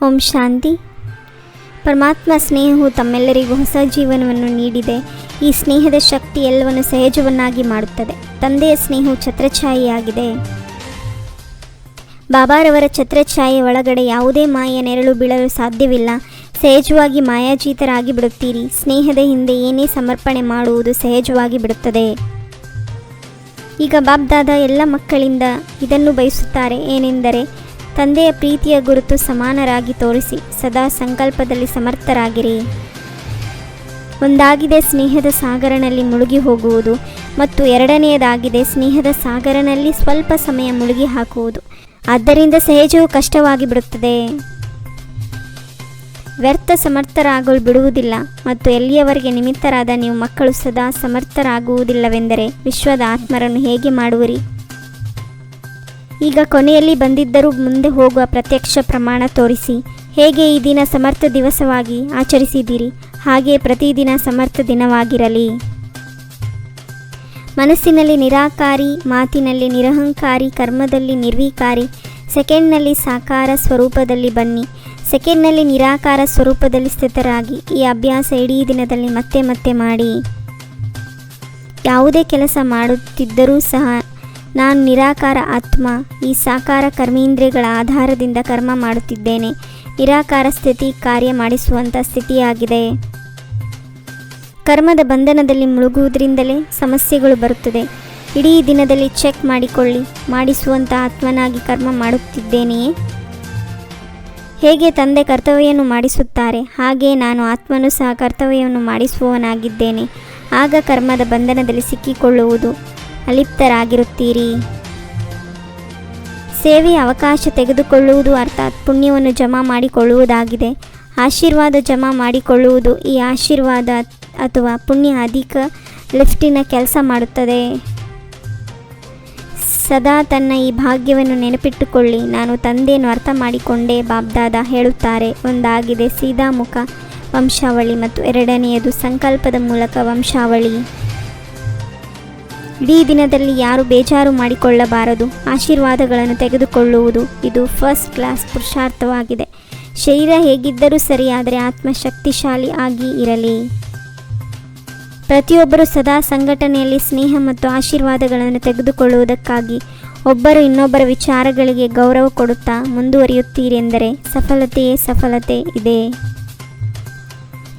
ಓಂ ಶಾಂತಿ. ಪರಮಾತ್ಮ ಸ್ನೇಹವು ತಮ್ಮೆಲ್ಲರಿಗೂ ಹೊಸ ಜೀವನವನ್ನು ನೀಡಿದೆ. ಈ ಸ್ನೇಹದ ಶಕ್ತಿ ಎಲ್ಲವನ್ನು ಸಹಜವನ್ನಾಗಿ ಮಾಡುತ್ತದೆ. ತಂದೆಯ ಸ್ನೇಹವು ಛತ್ರಛಾಯೆಯಾಗಿದೆ. ಬಾಬಾರವರ ಛತ್ರಛಾಯೆ ಒಳಗಡೆ ಯಾವುದೇ ಮಾಯೆಯ ನೆರಳು ಬೀಳಲು ಸಾಧ್ಯವಿಲ್ಲ. ಸಹಜವಾಗಿ ಮಾಯಾಜೀತರಾಗಿ ಬಿಡುತ್ತೀರಿ. ಸ್ನೇಹದ ಹಿಂದೆ ಏನೇ ಸಮರ್ಪಣೆ ಮಾಡುವುದು ಸಹಜವಾಗಿ ಬಿಡುತ್ತದೆ. ಈಗ ಬಾಬ್ದಾದ ಎಲ್ಲ ಮಕ್ಕಳಿಂದ ಇದನ್ನು ಬಯಸುತ್ತಾರೆ, ಏನೆಂದರೆ ತಂದೆಯ ಪ್ರೀತಿಯ ಗುರುತು ಸಮಾನರಾಗಿ ತೋರಿಸಿ ಸದಾ ಸಂಕಲ್ಪದಲ್ಲಿ ಸಮರ್ಥರಾಗಿರಿ. ಒಂದಾಗಿದೆ ಸ್ನೇಹದ ಸಾಗರನಲ್ಲಿ ಮುಳುಗಿ ಹೋಗುವುದು ಮತ್ತು ಎರಡನೆಯದಾಗಿದೆ ಸ್ನೇಹದ ಸಾಗರನಲ್ಲಿ ಸ್ವಲ್ಪ ಸಮಯ ಮುಳುಗಿ ಹಾಕುವುದು. ಆದ್ದರಿಂದ ಸಹಜವು ಕಷ್ಟವಾಗಿ ಬಿಡುತ್ತದೆ. ವ್ಯರ್ಥ ಸಮರ್ಥರಾಗಲು ಬಿಡುವುದಿಲ್ಲ ಮತ್ತು ಎಲ್ಲಿಯವರೆಗೆ ನಿಮಿತ್ತರಾದ ನೀವು ಮಕ್ಕಳು ಸದಾ ಸಮರ್ಥರಾಗುವುದಿಲ್ಲವೆಂದರೆ ವಿಶ್ವದ ಆತ್ಮರನ್ನು ಹೇಗೆ ಮಾಡುವಿರಿ? ಈಗ ಕೊನೆಯಲ್ಲಿ ಬಂದಿದ್ದರೂ ಮುಂದೆ ಹೋಗುವ ಪ್ರತ್ಯಕ್ಷ ಪ್ರಮಾಣ ತೋರಿಸಿ. ಹೇಗೆ ಈ ದಿನ ಸಮರ್ಥ ದಿವಸವಾಗಿ ಆಚರಿಸಿದ್ದೀರಿ, ಹಾಗೆ ಪ್ರತಿದಿನ ಸಮರ್ಥ ದಿನವಾಗಿರಲಿ. ಮನಸ್ಸಿನಲ್ಲಿ ನಿರಾಕಾರಿ, ಮಾತಿನಲ್ಲಿ ನಿರಹಂಕಾರಿ, ಕರ್ಮದಲ್ಲಿ ನಿರ್ವಿಕಾರಿ. ಸೆಕೆಂಡ್ನಲ್ಲಿ ಸಾಕಾರ ಸ್ವರೂಪದಲ್ಲಿ ಬನ್ನಿ. ಸೆಕೆಂಡ್ನಲ್ಲಿ ನಿರಾಕಾರ ಸ್ವರೂಪದಲ್ಲಿ ಸ್ಥಿತರಾಗಿ. ಈ ಅಭ್ಯಾಸ ಇಡೀ ದಿನದಲ್ಲಿ ಮತ್ತೆ ಮತ್ತೆ ಮಾಡಿ. ಯಾವುದೇ ಕೆಲಸ ಮಾಡುತ್ತಿದ್ದರೂ ಸಹ ನಾನು ನಿರಾಕಾರ ಆತ್ಮ, ಈ ಸಾಕಾರ ಕರ್ಮೇಂದ್ರಿಯಗಳ ಆಧಾರದಿಂದ ಕರ್ಮ ಮಾಡುತ್ತಿದ್ದೇನೆ. ನಿರಾಕಾರ ಸ್ಥಿತಿ ಕಾರ್ಯ ಮಾಡಿಸುವಂಥ ಸ್ಥಿತಿಯಾಗಿದೆ. ಕರ್ಮದ ಬಂಧನದಲ್ಲಿ ಮುಳುಗುವುದರಿಂದಲೇ ಸಮಸ್ಯೆಗಳು ಬರುತ್ತದೆ. ಇಡೀ ದಿನದಲ್ಲಿ ಚೆಕ್ ಮಾಡಿಕೊಳ್ಳಿ, ಮಾಡಿಸುವಂಥ ಆತ್ಮನಾಗಿ ಕರ್ಮ ಮಾಡುತ್ತಿದ್ದೇನೆಯೇ? ಹೇಗೆ ತಂದೆ ಕರ್ತವ್ಯವನ್ನು ಮಾಡಿಸುತ್ತಾರೆ, ಹಾಗೆ ನಾನು ಆತ್ಮನೂ ಸಹ ಕರ್ತವ್ಯವನ್ನು ಮಾಡಿಸುವವನಾಗಿದ್ದೇನೆ. ಆಗ ಕರ್ಮದ ಬಂಧನದಲ್ಲಿ ಸಿಕ್ಕಿಕೊಳ್ಳುವುದು ಅಲಿಪ್ತರಾಗಿರುತ್ತೀರಿ. ಸೇವೆಯ ಅವಕಾಶ ತೆಗೆದುಕೊಳ್ಳುವುದು ಅರ್ಥಾತ್ ಪುಣ್ಯವನ್ನು ಜಮಾ ಮಾಡಿಕೊಳ್ಳುವುದಾಗಿದೆ. ಆಶೀರ್ವಾದ ಜಮಾ ಮಾಡಿಕೊಳ್ಳುವುದು. ಈ ಆಶೀರ್ವಾದ ಅಥವಾ ಪುಣ್ಯ ಅಧಿಕ ಲಿಫ್ಟಿನ ಕೆಲಸ ಮಾಡುತ್ತದೆ. ಸದಾ ತನ್ನ ಈ ಭಾಗ್ಯವನ್ನು ನೆನಪಿಟ್ಟುಕೊಳ್ಳಿ. ನಾನು ತಂದೆಯನ್ನು ಅರ್ಥ ಮಾಡಿಕೊಂಡೇ, ಬಾಬ್ದಾದ ಹೇಳುತ್ತಾರೆ. ಒಂದಾಗಿದೆ ಸೀದಾ ಮುಖ ವಂಶಾವಳಿ ಮತ್ತು ಎರಡನೆಯದು ಸಂಕಲ್ಪದ ಮೂಲಕ ವಂಶಾವಳಿ. ಇಡೀ ದಿನದಲ್ಲಿ ಯಾರು ಬೇಜಾರು ಮಾಡಿಕೊಳ್ಳಬಾರದು. ಆಶೀರ್ವಾದಗಳನ್ನು ತೆಗೆದುಕೊಳ್ಳುವುದು ಇದು ಫಸ್ಟ್ ಕ್ಲಾಸ್ ಪುರುಷಾರ್ಥವಾಗಿದೆ. ಶರೀರ ಹೇಗಿದ್ದರೂ ಸರಿ, ಆದರೆ ಆತ್ಮ ಶಕ್ತಿಶಾಲಿ ಆಗಿ ಇರಲಿ. ಪ್ರತಿಯೊಬ್ಬರೂ ಸದಾ ಸಂಘಟನೆಯಲ್ಲಿ ಸ್ನೇಹ ಮತ್ತು ಆಶೀರ್ವಾದಗಳನ್ನು ತೆಗೆದುಕೊಳ್ಳುವುದಕ್ಕಾಗಿ ಒಬ್ಬರು ಇನ್ನೊಬ್ಬರ ವಿಚಾರಗಳಿಗೆ ಗೌರವ ಕೊಡುತ್ತಾ ಮುಂದುವರಿಯುತ್ತೀರೆಂದರೆ ಸಫಲತೆಯೇ ಸಫಲತೆ ಇದೆ.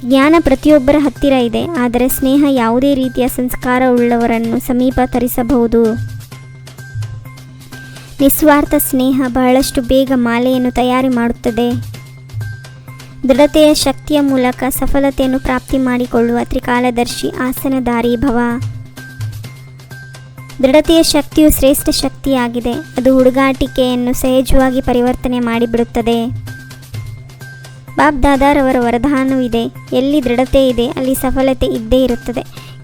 ಜ್ಞಾನ ಪ್ರತಿಯೊಬ್ಬರ ಹತ್ತಿರ ಇದೆ, ಆದರೆ ಸ್ನೇಹ ಯಾವುದೇ ರೀತಿಯ ಸಂಸ್ಕಾರವುಳ್ಳವರನ್ನು ಸಮೀಪ ತರಿಸಬಹುದು. ನಿಸ್ವಾರ್ಥ ಸ್ನೇಹ ಬಹಳಷ್ಟು ಬೇಗ ಮಾಲೆಯನ್ನು ತಯಾರಿ ಮಾಡುತ್ತದೆ. ದೃಢತೆಯ ಶಕ್ತಿಯ ಮೂಲಕ ಸಫಲತೆಯನ್ನು ಪ್ರಾಪ್ತಿ ಮಾಡಿಕೊಳ್ಳುವ ತ್ರಿಕಾಲದರ್ಶಿ ಆಸನಧಾರಿ ಭವ. ದೃಢತೆಯ ಶಕ್ತಿಯು ಶ್ರೇಷ್ಠ ಶಕ್ತಿಯಾಗಿದೆ. ಅದು ಹುಡುಗಾಟಿಕೆಯನ್ನು ಸಹಜವಾಗಿ ಪರಿವರ್ತನೆ ಮಾಡಿಬಿಡುತ್ತದೆ. ಬಾಬ್ದಾದಾರವರ ವರದಾನವಿದೆ, ಎಲ್ಲಿ ದೃಢತೆ ಇದೆ ಅಲ್ಲಿ ಸಫಲತೆ ಇದ್ದೇ ಇರುತ್ತದೆ.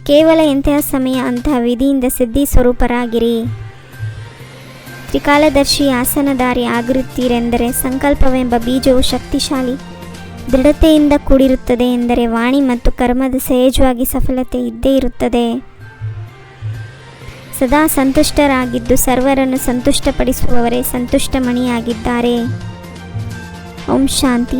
ಕೇವಲ ಎಂತಹ ಸಮಯ ಅಂತಹ ವಿಧಿಯಿಂದ ಸಿದ್ಧಿ ಸ್ವರೂಪರಾಗಿರಿ. ತ್ರಿಕಾಲದರ್ಶಿ ಆಸನಧಾರಿ ಆಗಿರುತ್ತೀರೆಂದರೆ ಸಂಕಲ್ಪವೆಂಬ ಬೀಜವು ಶಕ್ತಿಶಾಲಿ ದೃಢತೆಯಿಂದ ಕೂಡಿರುತ್ತದೆ ಎಂದರೆ ವಾಣಿ ಮತ್ತು ಕರ್ಮದ ಸಹಜವಾಗಿ ಸಫಲತೆ ಇದ್ದೇ ಇರುತ್ತದೆ. ಸದಾ ಸಂತುಷ್ಟರಾಗಿದ್ದು ಸರ್ವರನ್ನು ಸಂತುಷ್ಟಪಡಿಸುವವರೇ ಸಂತುಷ್ಟಮಣಿಯಾಗಿದ್ದಾರೆ. ಓಂ ಶಾಂತಿ.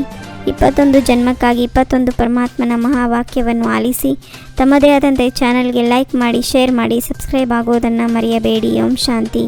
21 ಜನ್ಮಕ್ಕಾಗಿ 21 ಪರಮಾತ್ಮನ ಮಹಾವಾಕ್ಯವನ್ನು ಆಲಿಸಿ ತಮ್ಮದೇ ಆದಂಥ ಚಾನಲ್ಗೆ ಲೈಕ್ ಮಾಡಿ, ಶೇರ್ ಮಾಡಿ, ಸಬ್ಸ್ಕ್ರೈಬ್ ಆಗೋದನ್ನು ಮರೆಯಬೇಡಿ. ಓಂ ಶಾಂತಿ.